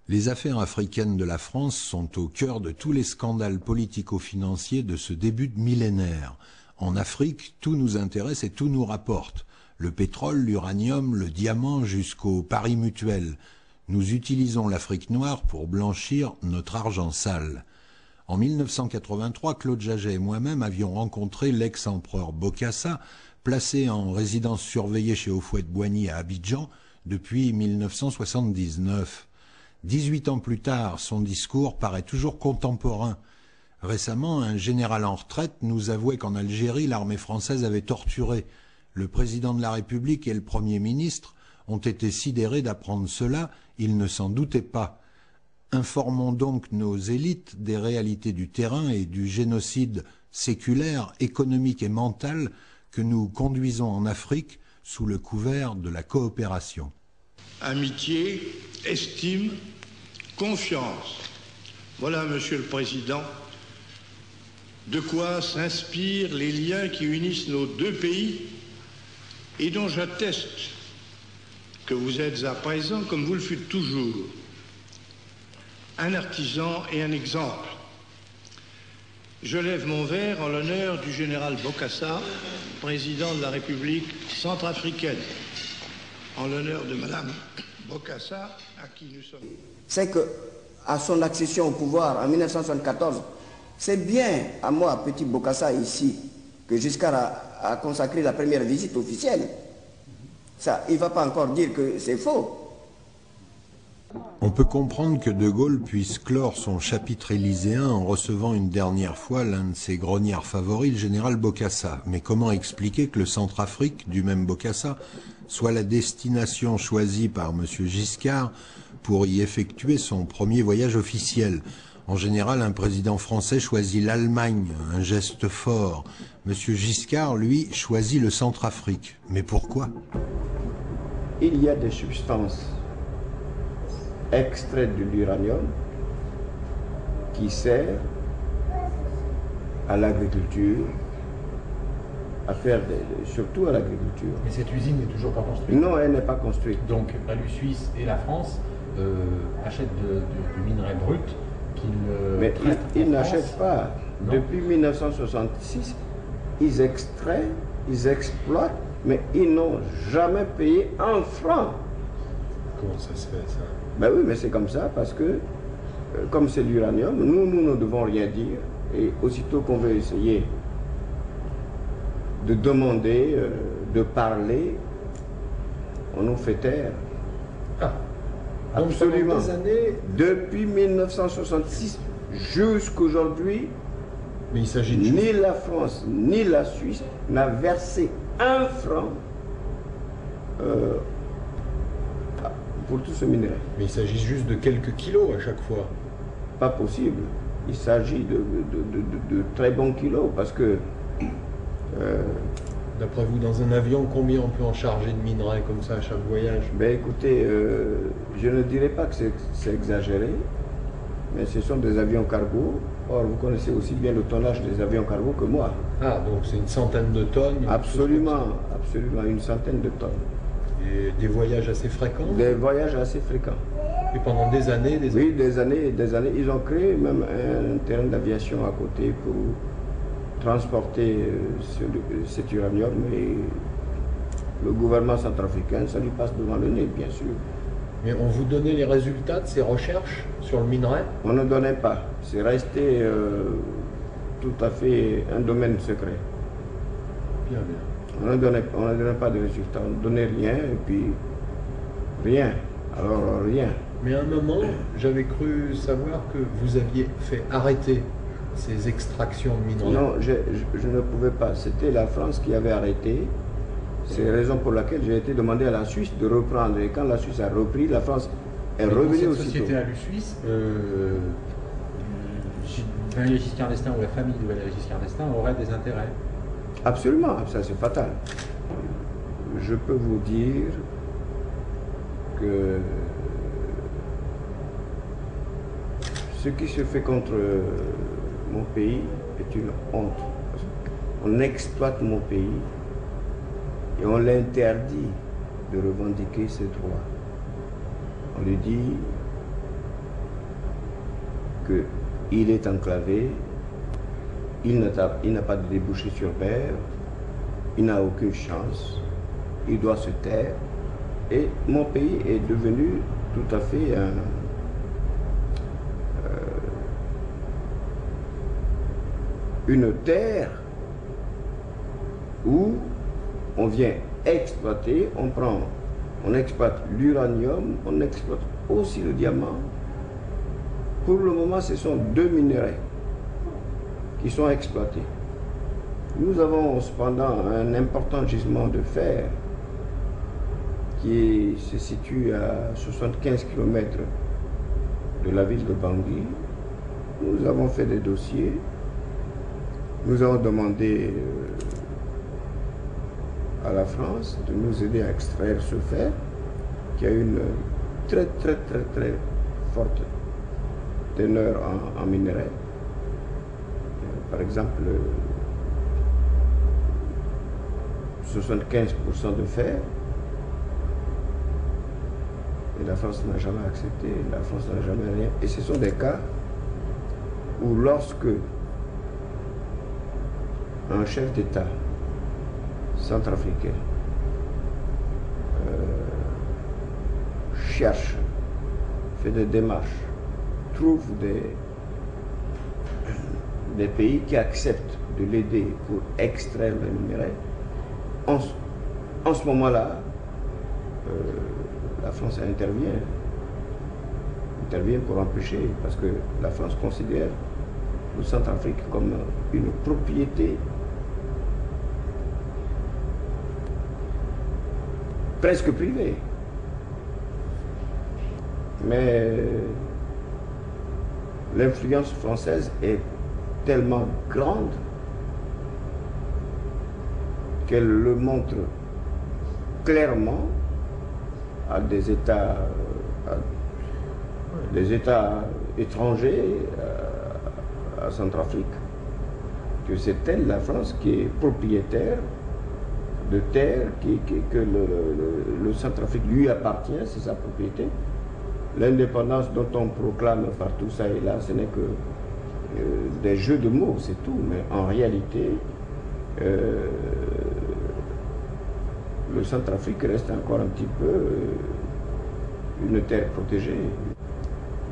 Les affaires africaines de la France sont au cœur de tous les scandales politico-financiers de ce début de millénaire. En Afrique, tout nous intéresse et tout nous rapporte. Le pétrole, l'uranium, le diamant jusqu'au pari mutuel. Nous utilisons l'Afrique noire pour blanchir notre argent sale. En 1983, Claude Jaget et moi-même avions rencontré l'ex-empereur Bokassa, placé en résidence surveillée chez Houphouët-Boigny à Abidjan depuis 1979. 18 ans plus tard, son discours paraît toujours contemporain. Récemment, un général en retraite nous avouait qu'en Algérie, l'armée française avait torturé. Le président de la République et le Premier ministre ont été sidérés d'apprendre cela, ils ne s'en doutaient pas. Informons donc nos élites des réalités du terrain et du génocide séculaire, économique et mental que nous conduisons en Afrique sous le couvert de la coopération. Amitié, estime, confiance. Voilà, Monsieur le Président, de quoi s'inspirent les liens qui unissent nos deux pays et dont j'atteste que vous êtes à présent, comme vous le fûtes toujours, un artisan et un exemple. Je lève mon verre en l'honneur du général Bokassa, président de la République centrafricaine, en l'honneur de Madame Bokassa, à qui nous sommes. C'est que, à son accession au pouvoir en 1974, c'est bien à moi, petit Bokassa ici, que Giscard a consacré la première visite officielle. Ça, il ne va pas encore dire que c'est faux. On peut comprendre que De Gaulle puisse clore son chapitre élyséen en recevant une dernière fois l'un de ses grognards favoris, le général Bokassa. Mais comment expliquer que le Centrafrique, du même Bokassa, soit la destination choisie par M. Giscard pour y effectuer son premier voyage officiel? En général, un président français choisit l'Allemagne, un geste fort. M. Giscard, lui, choisit le Centrafrique. Mais pourquoi? Il y a des substances extraites de l'uranium qui servent à l'agriculture, à faire surtout à l'agriculture. Mais cette usine n'est toujours pas construite? Non, elle n'est pas construite. Donc la Suisse et la France achètent du minerai brut qu'ils mais traitent ils n'achètent pas. Non. Depuis 1966, ils extraient, ils exploitent, mais ils n'ont jamais payé un franc. Comment ça se fait, ça? Ben oui, mais c'est comme ça, parce que, comme c'est l'uranium, nous ne devons rien dire. Et aussitôt qu'on veut essayer de demander, de parler, on nous fait taire. Ah. Donc absolument. Des années... Depuis 1966 jusqu'aujourd'hui, ni la France, ni la Suisse n'a versé un franc pour tout ce minerai. Mais il s'agit juste de quelques kilos à chaque fois. Pas possible. Il s'agit de très bons kilos parce que... D'après vous, dans un avion, combien on peut en charger de minerais comme ça à chaque voyage? Ben écoutez, je ne dirais pas que c'est exagéré, mais ce sont des avions cargo. Or, vous connaissez aussi bien le tonnage des avions cargo que moi. Ah, donc c'est une centaine de tonnes? Absolument, absolument, une centaine de tonnes. Et des voyages assez fréquents? Des voyages assez fréquents. Et pendant des années, Oui, des années et des années. Ils ont créé même un terrain d'aviation à côté pour transporter cet uranium, et le gouvernement centrafricain, ça lui passe devant le nez, bien sûr. Mais on vous donnait les résultats de ces recherches sur le minerai? On ne donnait pas. C'est resté tout à fait un domaine secret. Bien, bien. On ne donnait pas de résultats, on ne donnait rien, et puis rien. Alors rien. Mais à un moment, j'avais cru savoir que vous aviez fait arrêter ces extractions de minerais. Non, je ne pouvais pas. C'était la France qui avait arrêté. C'est la raison pour laquelle j'ai été demandé à la Suisse de reprendre. Et quand la Suisse a repris, la France est revenue aussitôt. Cette société à Suisse, Valéry Giscard d'Estaing ou la famille de Valéry Giscard d'Estaing aurait des intérêts? Absolument, ça c'est fatal. Je peux vous dire que ce qui se fait contre mon pays est une honte. On exploite mon pays et on l'interdit de revendiquer ses droits. On lui dit, qu'il est enclavé, il n'a pas de débouché sur mer, il n'a aucune chance, il doit se taire. Et mon pays est devenu tout à fait une terre où on vient exploiter, on exploite l'uranium, on exploite aussi le diamant. Pour le moment, ce sont deux minerais qui sont exploités. Nous avons cependant un important gisement de fer qui se situe à 75 km de la ville de Bangui. Nous avons fait des dossiers. Nous avons demandé à la France de nous aider à extraire ce fer qui a une très forte teneur en minerais. Par exemple, 75% de fer. Et la France n'a jamais accepté, la France n'a jamais rien. Et ce sont des cas où lorsque un chef d'État centrafricain cherche, fait des démarches, trouve des pays qui acceptent de l'aider pour extraire le minerai, en ce moment-là, la France intervient pour empêcher, parce que la France considère le Centrafrique comme une propriété presque privée. Mais l'influence française est tellement grande qu'elle le montre clairement à des États étrangers à Centrafrique, que c'est elle, la France, qui est propriétaire de terres, que le Centrafrique lui appartient, c'est sa propriété. L'indépendance dont on proclame partout ça et là, ce n'est que des jeux de mots, c'est tout, mais en réalité, le Centrafrique reste encore un petit peu une terre protégée.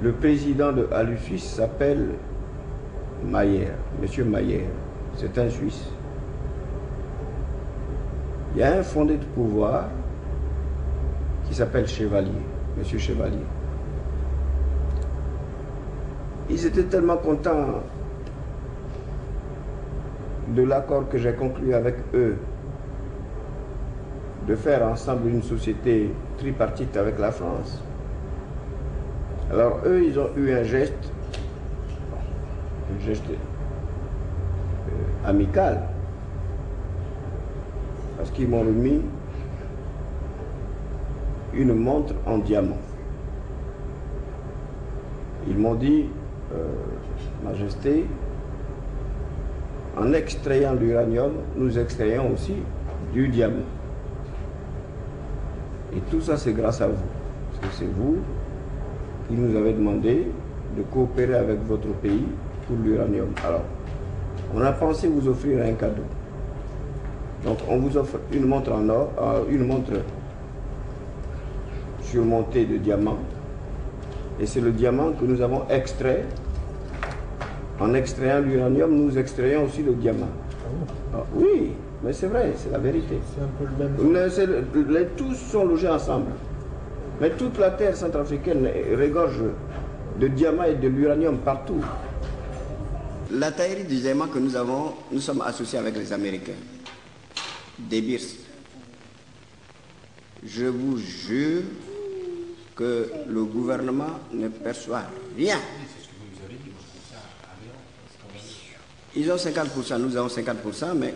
Le président de Alu-Suisse s'appelle Mayer, Monsieur Mayer, c'est un Suisse. Il y a un fondé de pouvoir qui s'appelle Chevalier, Monsieur Chevalier. Ils étaient tellement contents de l'accord que j'ai conclu avec eux de faire ensemble une société tripartite avec la France. Alors eux, ils ont eu un geste amical, parce qu'ils m'ont remis une montre en diamant. Ils m'ont dit, Majesté, en extrayant l'uranium, nous extrayons aussi du diamant. Et tout ça, c'est grâce à vous. Parce que c'est vous qui nous avez demandé de coopérer avec votre pays pour l'uranium. Alors, on a pensé vous offrir un cadeau. Donc, on vous offre une montre en or, une montre surmontée de diamants. Et c'est le diamant que nous avons extrait. En extrayant l'uranium, nous extrayons aussi le diamant. Ah, oui, mais c'est vrai, c'est la vérité. C'est un peu le même. Les tous sont logés ensemble. Mais toute la terre centrafricaine regorge de diamants et de l'uranium partout. La taillerie du diamant que nous avons, nous sommes associés avec les Américains. Des Beers. Je vous jure que le gouvernement ne perçoit rien. Ils ont 50%, nous avons 50%, mais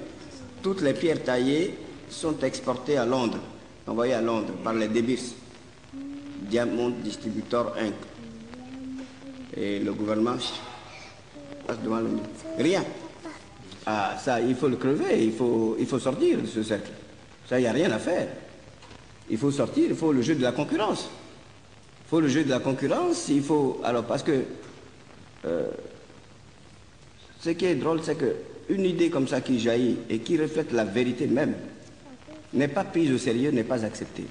toutes les pierres taillées sont exportées à Londres, envoyées à Londres par les De Beers, Diamond Distributor Inc. Et le gouvernement passe devant le... Rien. Ah, ça, il faut le crever, il faut sortir de ce cercle. Ça, il n'y a rien à faire. Il faut sortir, il faut le jeu de la concurrence. Il faut le jeu de la concurrence, il faut... Alors, parce que ce qui est drôle, c'est qu'une idée comme ça qui jaillit et qui reflète la vérité même n'est pas prise au sérieux, n'est pas acceptée.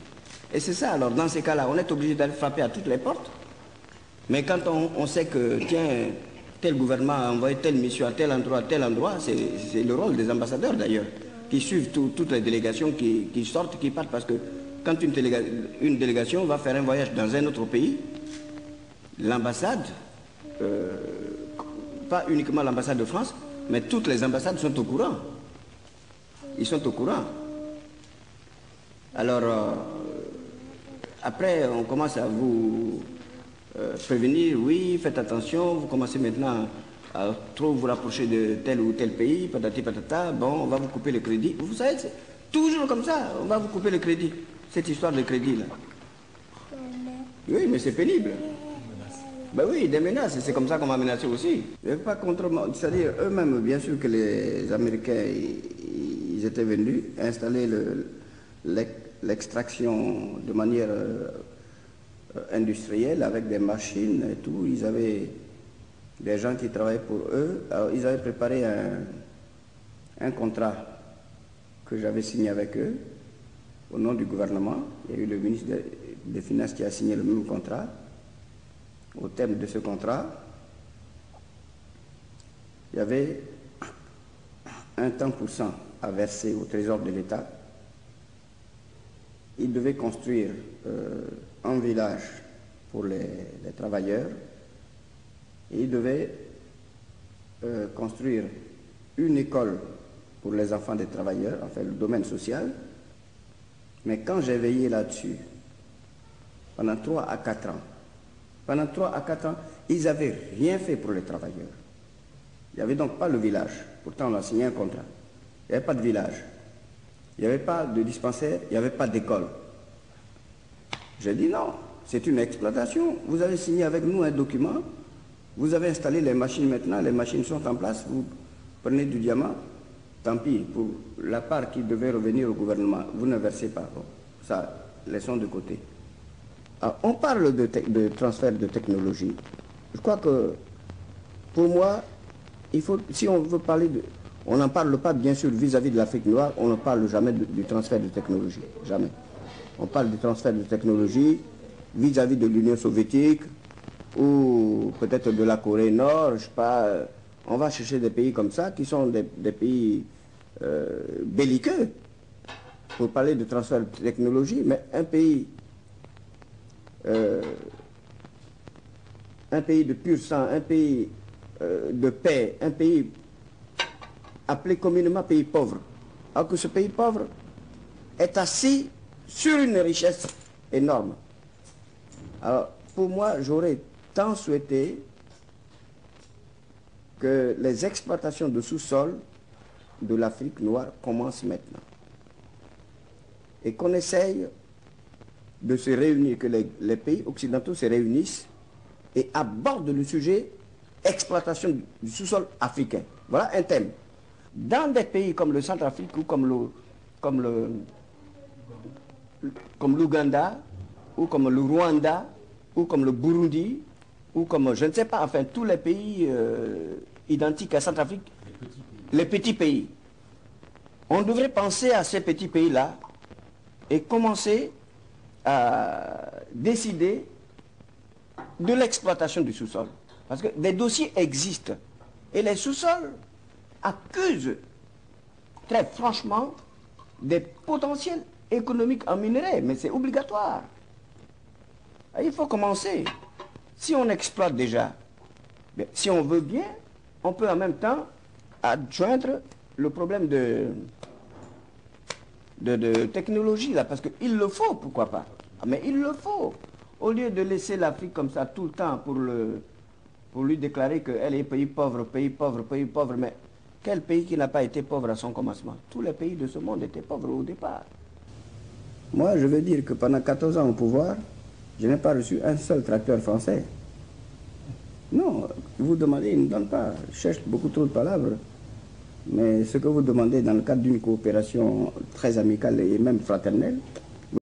Et c'est ça, alors dans ces cas-là, on est obligé d'aller frapper à toutes les portes. Mais quand on sait que, tiens, tel gouvernement a envoyé telle mission à tel endroit, c'est le rôle des ambassadeurs d'ailleurs, qui suivent toutes les délégations qui sortent, qui partent, parce que quand une délégation va faire un voyage dans un autre pays, l'ambassade, pas uniquement l'ambassade de France, mais toutes les ambassades sont au courant. Ils sont au courant. Alors, après, on commence à vous prévenir, oui, faites attention, vous commencez maintenant à trop vous rapprocher de tel ou tel pays, patati patata, bon, on va vous couper le crédit. Vous savez, c'est toujours comme ça, on va vous couper le crédit, cette histoire de crédit-là. Oui, mais c'est pénible. Ben oui, des menaces, c'est comme ça qu'on m'a menacé aussi. Pas contre moi, c'est-à-dire eux-mêmes, bien sûr que les Américains, ils étaient venus installer l'extraction de manière industrielle avec des machines et tout. Ils avaient des gens qui travaillaient pour eux. Alors, ils avaient préparé un contrat que j'avais signé avec eux au nom du gouvernement. Il y a eu le ministre des Finances qui a signé le même contrat. Au terme de ce contrat, il y avait un tant pour cent à verser au trésor de l'État. Ils devaient construire un village pour les travailleurs et ils devaient construire une école pour les enfants des travailleurs, enfin le domaine social. Mais quand j'ai veillé là-dessus, pendant 3 à 4 ans, ils n'avaient rien fait pour les travailleurs. Il n'y avait donc pas le village. Pourtant, on a signé un contrat. Il n'y avait pas de village. Il n'y avait pas de dispensaire, il n'y avait pas d'école. J'ai dit non, c'est une exploitation. Vous avez signé avec nous un document, vous avez installé les machines maintenant, les machines sont en place, vous prenez du diamant, tant pis, pour la part qui devait revenir au gouvernement, vous ne versez pas. Bon, ça, laissons de côté. Alors, on parle de transfert de technologie. Je crois que, pour moi, il faut, si on veut parler de... On n'en parle pas, bien sûr, vis-à-vis de l'Afrique noire, on ne parle jamais du transfert de technologie. Jamais. On parle du transfert de technologie vis-à-vis de l'Union soviétique ou peut-être de la Corée Nord, je ne sais pas. On va chercher des pays comme ça qui sont des pays belliqueux pour parler de transfert de technologie, mais un pays de pur sang, un pays de paix, un pays appelé communément pays pauvre, alors que ce pays pauvre est assis sur une richesse énorme. Alors, pour moi, j'aurais tant souhaité que les exploitations de sous-sol de l'Afrique noire commencent maintenant. Et qu'on essaye de se réunir, que les pays occidentaux se réunissent et abordent le sujet exploitation du sous-sol africain. Voilà un thème. Dans des pays comme le Centrafrique ou comme l'Ouganda, ou comme le Rwanda, ou comme le Burundi, ou comme, je ne sais pas, enfin, tous les pays identiques à Centrafrique, les petits pays. On devrait penser à ces petits pays-là et commencer à décider de l'exploitation du sous-sol. Parce que des dossiers existent. Et les sous-sols accusent très franchement des potentiels économiques en minerais. Mais c'est obligatoire. Il faut commencer. Si on exploite déjà, si on veut bien, on peut en même temps adjoindre le problème de technologie, là, parce qu'il le faut, pourquoi pas. Mais il le faut. Au lieu de laisser l'Afrique comme ça tout le temps pour lui déclarer qu'elle est pays pauvre, mais quel pays qui n'a pas été pauvre à son commencement? Tous les pays de ce monde étaient pauvres au départ. Moi, je veux dire que pendant 14 ans au pouvoir, je n'ai pas reçu un seul tracteur français. Non, vous demandez, ils ne donnent pas. Je cherche beaucoup trop de palabres. Mais ce que vous demandez dans le cadre d'une coopération très amicale et même fraternelle,